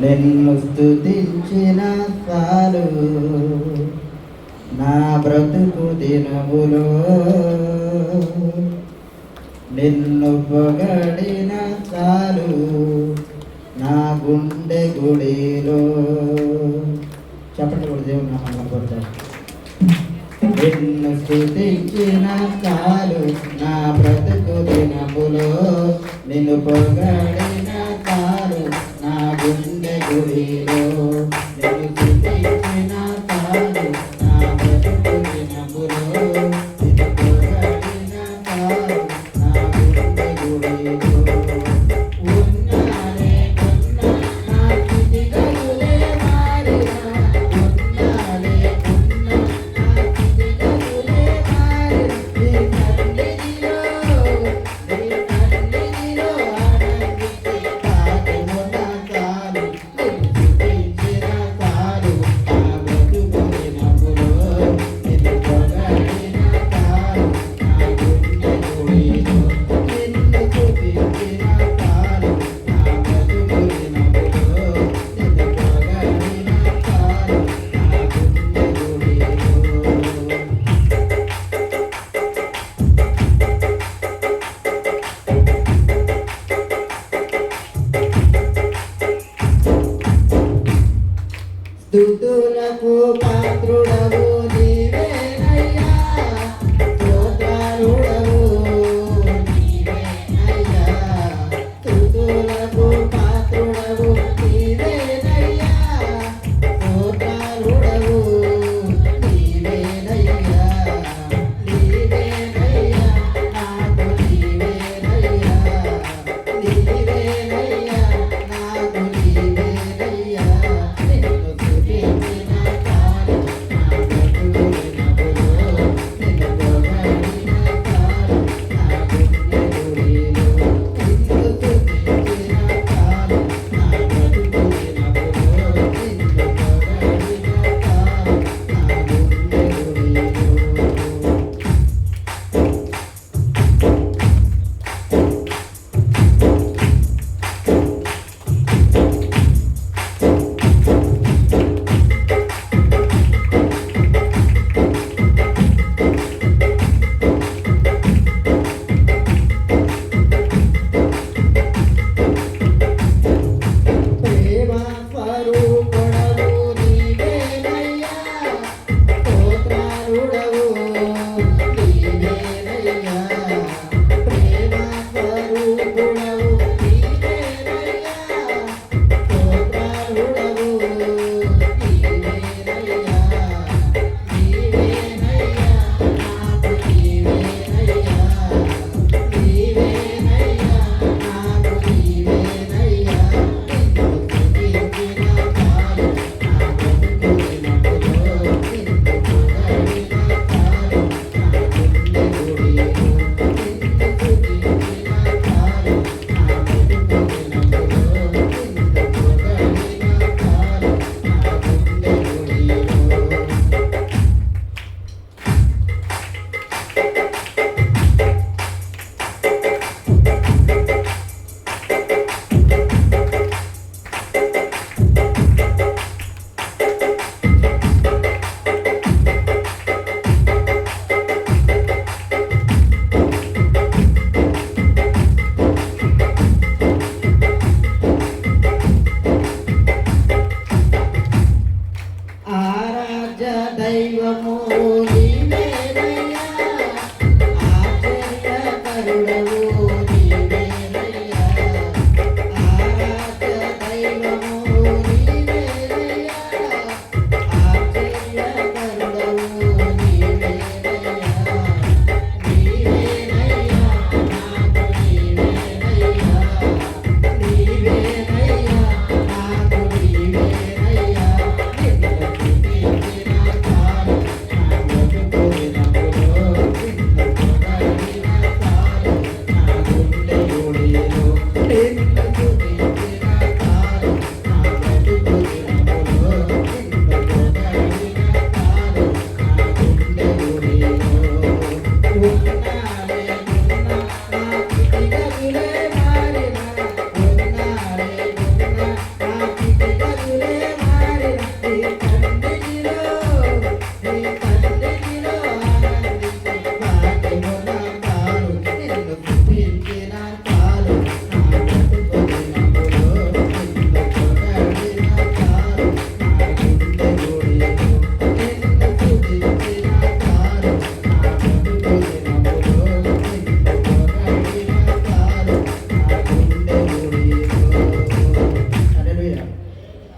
నిన్ను స్తుతించిన చాలు నా బ్రతుకు దినములో, నిన్ను పొగడిన చాలు నా గుండె గుడిలో. చెప్పండి కూడా దేవుడు నామమున కొడతాడు. నిన్ను స్తుతించిన చాలు నా బ్రతుకు దినములో, నిన్ను పొగడిన చాలు నా గుండె గుడిలో. నిన్ను స్తుతించిన చాలు నా బ్రతుకు దినములో, నిన్ను పొగడిన చాలు నా గుండె గుడిలో. ఉన్నానే ఉన్నా నా స్థితిగతులే మారినా, ఉన్నానే ఉన్నా నా స్థితిగతులే మారినా, నీ సన్నిధిలో ఆనందించి పాడుమున చాలు. నిన్ను స్తుతించిన చాలు నా బ్రతుకు దినములో, నిన్ను పొగడిన చాలు నా గుండె గుడిలో. నిన్ను స్తుతించిన చాలు నా బ్రతుకు దినములో, నిన్ను పొగడిన చాలు నా గుండె గుడిలో. స్తుతులకు పాత్రుడా